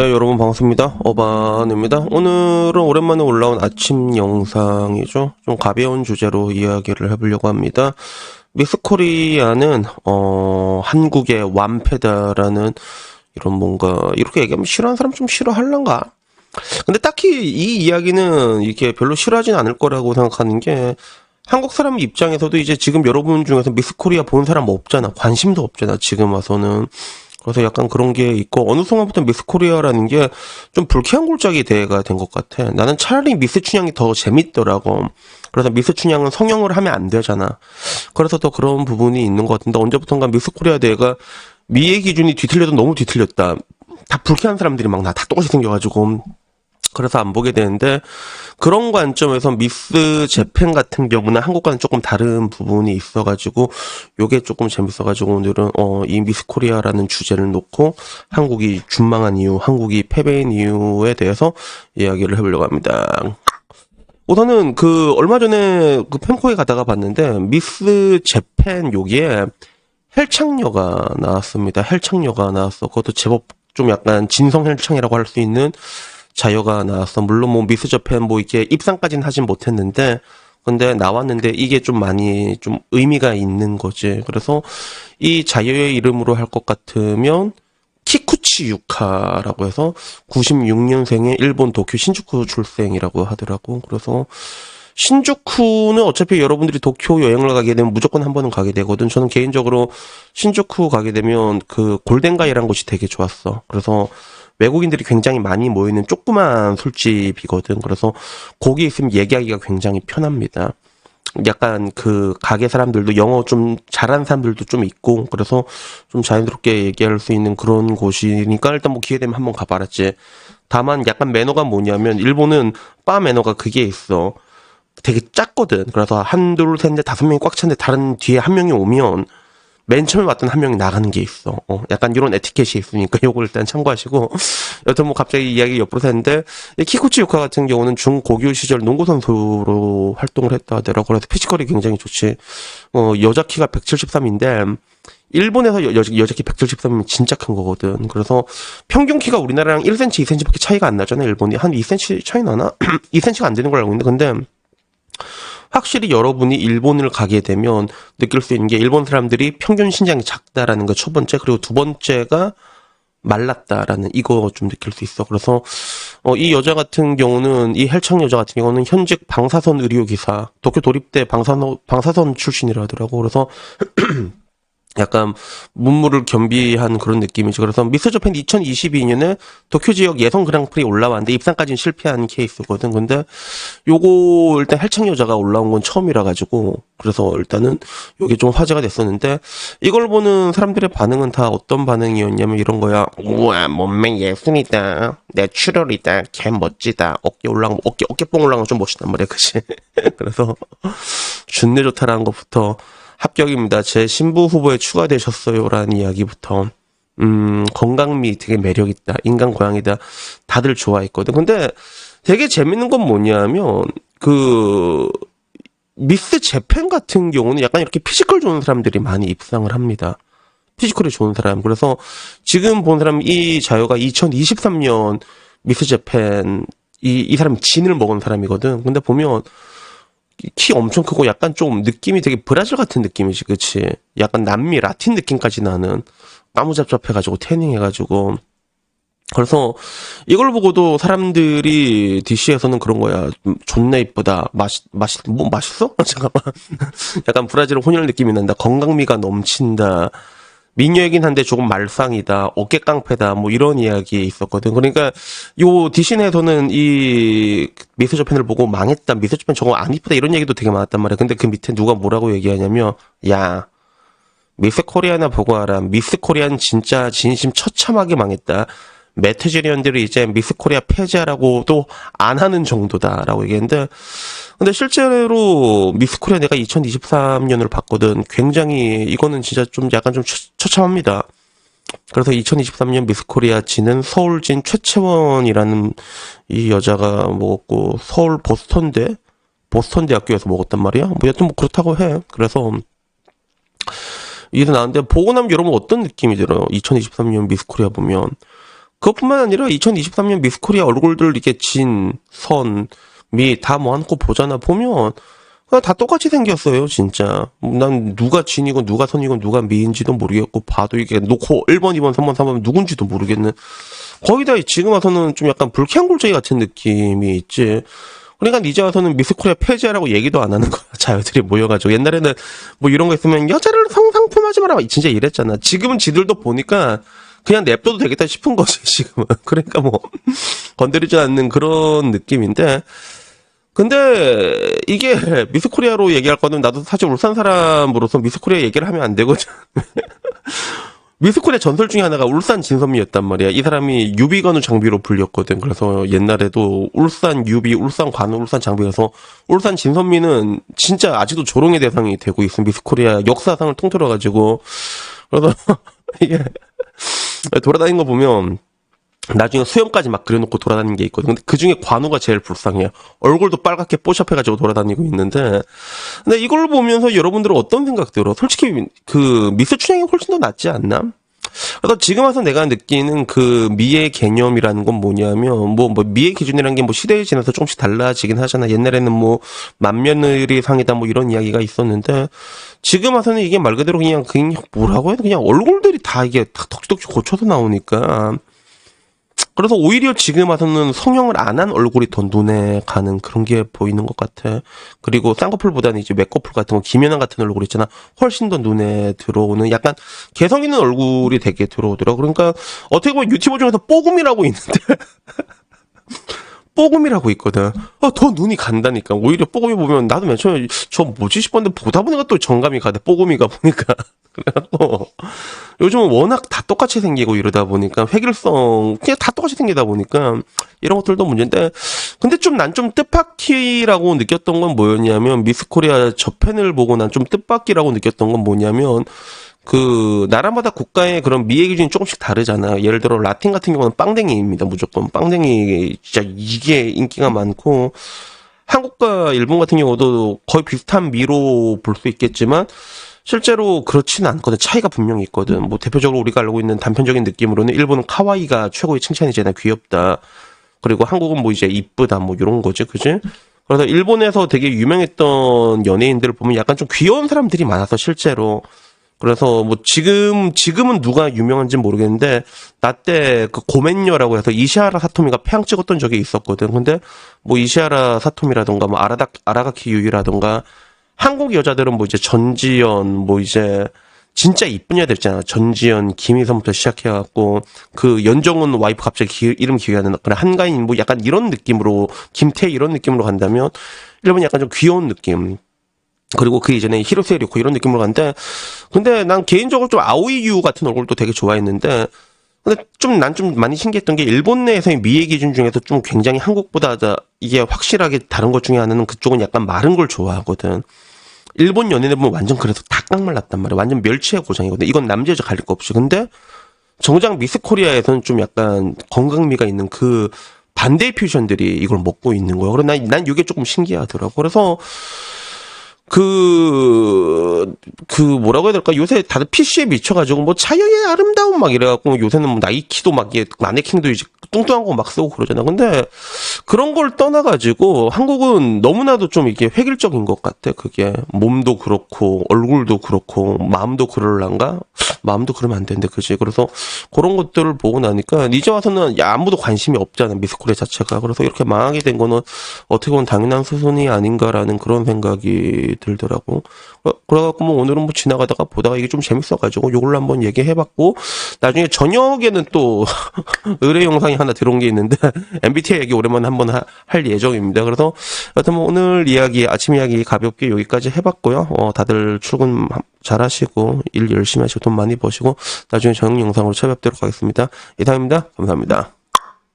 네, 여러분 반갑습니다. 어반입니다. 오늘은 오랜만에 올라온 아침 영상이죠. 좀 가벼운 주제로 이야기를 해보려고 합니다. 미스 코리아는 한국의 완패다라는 이런 뭔가 이렇게 얘기하면 싫어하는 사람 좀 싫어할란가? 근데 딱히 이 이야기는 이게 별로 싫어하진 않을 거라고 생각하는 게 한국 사람 입장에서도 이제 지금 여러분 중에서 미스 코리아 본 사람 없잖아. 관심도 없잖아. 지금 와서는. 그래서 약간 그런 게 있고 어느 순간부터 미스 코리아라는 게 좀 불쾌한 골짜기 대회가 된 것 같아. 나는 차라리 미스 춘향이 더 재밌더라고. 그래서 미스 춘향은 성형을 하면 안 되잖아. 그래서 더 그런 부분이 있는 것 같은데 언제부턴가 미스 코리아 대회가 미의 기준이 뒤틀려도 너무 뒤틀렸다. 다 불쾌한 사람들이 막 다 똑같이 생겨가지고 그래서 안 보게 되는데 그런 관점에서 미스 재팬 같은 경우는 한국과는 조금 다른 부분이 있어가지고 요게 조금 재밌어가지고 오늘은 이 미스 코리아라는 주제를 놓고 한국이 준망한 이유, 한국이 패배인 이유에 대해서 이야기를 해보려고 합니다. 우선은 얼마 전에 팬코에 가다가 봤는데 미스 재팬 여기에 헬창녀가 나왔습니다. 헬창녀가 나왔어. 그것도 제법 좀 약간 진성 헬창이라고 할 수 있는 자여가 나왔어. 물론 뭐 미스 재팬 뭐 이렇게 입상까지는 하진 못했는데 근데 나왔는데 이게 좀 많이 좀 의미가 있는 거지. 그래서 이 자여의 이름으로 할 것 같으면 키쿠치 유카라고 해서 96년생의 일본 도쿄 신주쿠 출생이라고 하더라고. 그래서 신주쿠는 어차피 여러분들이 도쿄 여행을 가게 되면 무조건 한 번은 가게 되거든. 저는 개인적으로 신주쿠 가게 되면 골덴가이라는 곳이 되게 좋았어. 그래서 외국인들이 굉장히 많이 모이는 조그만 술집이거든. 그래서 거기 있으면 얘기하기가 굉장히 편합니다. 약간 가게 사람들도 영어 좀 잘하는 사람들도 좀 있고, 그래서 좀 자연스럽게 얘기할 수 있는 그런 곳이니까 일단 뭐 기회 되면 한번 가봐랐지. 다만 약간 매너가 뭐냐면, 일본은 바 매너가 그게 있어. 되게 작거든. 그래서 한, 둘, 셋, 넷, 다섯 명이 꽉 찼는데 다른 뒤에 한 명이 오면, 맨 처음에 왔던 한 명이 나가는 게 있어. 약간 이런 에티켓이 있으니까 요걸 일단 참고하시고. 여튼 뭐 갑자기 이야기 옆으로 새는데, 키쿠치 유카 같은 경우는 중고교 시절 농구 선수로 활동을 했다 하더라고. 그래서 피지컬이 굉장히 좋지. 여자 키가 173인데, 일본에서 여자 키 173이면 진짜 큰 거거든. 그래서 평균 키가 우리나라랑 1cm, 2cm밖에 차이가 안 나잖아, 일본이. 한 2cm 차이 나나? 2cm가 안 되는 걸 알고 있는데, 근데, 확실히 여러분이 일본을 가게 되면 느낄 수 있는 게 일본 사람들이 평균 신장이 작다라는 거 첫 번째, 그리고 두 번째가 말랐다라는 이거 좀 느낄 수 있어. 그래서 이 여자 같은 경우는 이 헬창 여자 같은 경우는 현직 방사선 의료기사, 도쿄 도립대 방사선 출신이라 하더라고. 그래서 약간 문물을 겸비한 그런 느낌이죠. 그래서 미스 재팬 2022년에 도쿄 지역 예선 그랑프리 올라왔는데 입상까지는 실패한 케이스거든. 근데 요거 일단 헬창 여자가 올라온 건 처음이라 가지고 그래서 일단은 요게 좀 화제가 됐었는데 이걸 보는 사람들의 반응은 다 어떤 반응이었냐면 이런 거야. 우와, 몸매 예술이다. 내추럴이다. 개 멋지다. 어깨뽕 올라간 건 좀 멋있단 말이야. 그치? 그래서 준내 좋다라는 것부터 합격입니다. 제 신부 후보에 추가되셨어요. 라는 이야기부터, 건강미 되게 매력있다. 인간 고양이다. 다들 좋아했거든. 근데 되게 재밌는 건 뭐냐면, 미스 재팬 같은 경우는 약간 이렇게 피지컬 좋은 사람들이 많이 입상을 합니다. 피지컬이 좋은 사람. 그래서 지금 본 사람 이 자유가 2023년 미스 재팬, 이 사람이 진을 먹은 사람이거든. 근데 보면, 키 엄청 크고 약간 좀 느낌이 되게 브라질 같은 느낌이지, 그치? 약간 남미, 라틴 느낌까지 나는 까무잡잡해가지고 태닝해가지고 그래서 이걸 보고도 사람들이 DC에서는 그런 거야. 존나 이쁘다. 맛있어? 잠깐만. 약간 브라질 혼혈 느낌이 난다. 건강미가 넘친다. 미녀이긴 한데 조금 말상이다, 어깨 깡패다, 뭐 이런 이야기 있었거든. 그러니까 요 디신에서는 이 미스 재팬을 보고 망했다, 미스 재팬 저거 안 이쁘다 이런 얘기도 되게 많았단 말이야. 근데 그 밑에 누가 뭐라고 얘기하냐면, 야, 미스 코리아나 보고 알아. 미스 코리아는 진짜 진심 처참하게 망했다. 메트지리언들이 이제 미스 코리아 폐지하라고도 안 하는 정도다라고 얘기했는데, 근데 실제로 미스 코리아 내가 2023년을 봤거든. 굉장히 이거는 진짜 좀 약간 좀 처참합니다. 그래서 2023년 미스 코리아 진은 서울진 최채원이라는 이 여자가 먹었고, 서울 보스턴 대학교에서 먹었단 말이야. 뭐 여튼 뭐 그렇다고 해. 그래서 이게 나왔는데 보고 나면 여러분 어떤 느낌이 들어요? 2023년 미스 코리아 보면 그것뿐만 아니라 2023년 미스코리아 얼굴들 이렇게 진, 선, 미 다 모아놓고 보잖아. 보면 그냥 다 똑같이 생겼어요, 진짜. 난 누가 진이고 누가 선이고 누가 미인지도 모르겠고 봐도 이게 놓고 1번, 2번, 3번, 4번 누군지도 모르겠는. 거의 다 지금 와서는 좀 약간 불쾌한 골짜기 같은 느낌이 있지. 그러니까 이제 와서는 미스코리아 폐지하라고 얘기도 안 하는 거야. 자녀들이 모여가지고. 옛날에는 뭐 이런 거 있으면 여자를 성상품하지 마라. 진짜 이랬잖아. 지금은 지들도 보니까 그냥 냅둬도 되겠다 싶은 거지, 지금은. 그러니까 뭐, 건드리지 않는 그런 느낌인데. 근데 이게 미스코리아로 얘기할 거는 나도 사실 울산 사람으로서 미스코리아 얘기를 하면 안 되거든. 미스코리아 전설 중에 하나가 울산 진선미였단 말이야. 이 사람이 유비관우 장비로 불렸거든. 그래서 옛날에도 울산 유비, 울산 관우, 울산 장비라서 울산 진선미는 진짜 아직도 조롱의 대상이 되고 있어. 미스코리아 역사상을 통틀어가지고. 그래서 이게 돌아다니는 거 보면 나중에 수염까지 막 그려놓고 돌아다니는 게 있거든. 근데 그 중에 관우가 제일 불쌍해요. 얼굴도 빨갛게 뽀샵해가지고 돌아다니고 있는데. 근데 이걸 보면서 여러분들은 어떤 생각 들어? 솔직히 그 미스 춘향이 훨씬 더 낫지 않나? 그래서 지금 와서 내가 느끼는 그 미의 개념이라는 건 뭐냐면, 뭐 미의 기준이라는 게 뭐 시대에 지나서 조금씩 달라지긴 하잖아. 옛날에는 뭐 만며느리 상이다 뭐 이런 이야기가 있었는데, 지금 와서는 이게 말 그대로 그냥 뭐라고 해야 돼? 그냥 얼굴들이 다 이게 덕지덕지 고쳐서 나오니까. 그래서 오히려 지금 와서는 성형을 안 한 얼굴이 더 눈에 가는 그런 게 보이는 것 같아. 그리고 쌍꺼풀보다는 이제 맥꺼풀 같은 거, 김연아 같은 얼굴 있잖아. 훨씬 더 눈에 들어오는 약간 개성 있는 얼굴이 되게 들어오더라. 그러니까 어떻게 보면 유튜버 중에서 뽀금이라고 있는데 뽀금이라고 있거든. 더 눈이 간다니까. 오히려 뽀금이 보면 나도 맨 처음에 저 뭐지 싶었는데 보다 보니까 또 정감이 가대. 뽀금이가 보니까. 그래갖고 요즘은 워낙 다 똑같이 생기고 이러다 보니까 획일성 그냥 다 똑같이 생기다 보니까 이런 것들도 문제인데, 근데 좀 난 좀 뜻밖이라고 느꼈던 건 뭐였냐면, 미스코리아 저편을 보고 난 좀 뜻밖이라고 느꼈던 건 뭐냐면, 그 나라마다 국가의 그런 미의 기준이 조금씩 다르잖아. 예를 들어 라틴 같은 경우는 빵댕이입니다. 무조건 빵댕이 진짜 이게 인기가 많고, 한국과 일본 같은 경우도 거의 비슷한 미로 볼 수 있겠지만 실제로 그렇지는 않거든. 차이가 분명히 있거든. 뭐 대표적으로 우리가 알고 있는 단편적인 느낌으로는 일본은 카와이가 최고의 칭찬이잖아. 귀엽다. 그리고 한국은 뭐 이제 이쁘다 뭐 이런 거지, 그지? 그래서 일본에서 되게 유명했던 연예인들을 보면 약간 좀 귀여운 사람들이 많아서 실제로. 그래서 뭐 지금은 누가 유명한지 모르겠는데, 나 때 그 고멘녀라고 해서 이시하라 사토미가 폐양 찍었던 적이 있었거든. 근데 뭐 이시하라 사토미라던가 뭐 아라가키 유이라던가, 한국 여자들은 뭐 이제 전지현, 뭐 이제 진짜 이쁜 여자들 있잖아. 전지현, 김희선부터 시작해갖고 그 연정은 와이프 갑자기 이름 기억이 안 나는 그래 한가인 뭐 약간 이런 느낌으로, 김태희 이런 느낌으로 간다면 일본 약간 좀 귀여운 느낌. 그리고 그 이전에 히로세 리코 이런 느낌으로 간데, 근데 난 개인적으로 좀 아오이유 같은 얼굴도 되게 좋아했는데, 근데 난 좀 많이 신기했던 게 일본 내에서의 미의 기준 중에서 좀 굉장히 한국보다 이게 확실하게 다른 것 중에 하나는 그쪽은 약간 마른 걸 좋아하거든. 일본 연예인들 보면 완전 그래서 다 깡말랐단 말이야. 완전 멸치의 고장이거든. 이건 남자 여자 가릴 거 없이. 근데 정작 미스 코리아에서는 좀 약간 건강미가 있는 그 반대의 퓨전들이 이걸 먹고 있는 거야. 그래서 난 이게 조금 신기하더라고. 그래서 뭐라고 해야 될까? 요새 다들 PC에 미쳐가지고, 뭐, 자유의 아름다움 막 이래갖고, 요새는 뭐, 나이키도 막, 마네킹도 이제 뚱뚱한 거 막 쓰고 그러잖아. 근데, 그런 걸 떠나가지고, 한국은 너무나도 좀 이게 획일적인 것 같아. 그게. 몸도 그렇고, 얼굴도 그렇고, 마음도 그럴란가? 마음도 그러면 안 되는데, 그지? 그래서, 그런 것들을 보고 나니까, 이제 와서는, 아무도 관심이 없잖아. 미스코리아 자체가. 그래서 이렇게 망하게 된 거는, 어떻게 보면 당연한 수순이 아닌가라는 그런 생각이 들더라고. 그래갖고 뭐 오늘은 뭐 지나가다가 보다가 이게 좀 재밌어가지고 요걸로 한번 얘기해봤고, 나중에 저녁에는 또 의뢰 영상이 하나 들어온 게 있는데 MBTI 얘기 오랜만에 한번 할 예정입니다. 그래서 여튼 뭐 오늘 이야기, 아침 이야기 가볍게 여기까지 해봤고요. 다들 출근 잘하시고 일 열심히 하시고 돈 많이 버시고 나중에 저녁 영상으로 찾아뵙도록 하겠습니다. 이상입니다. 감사합니다.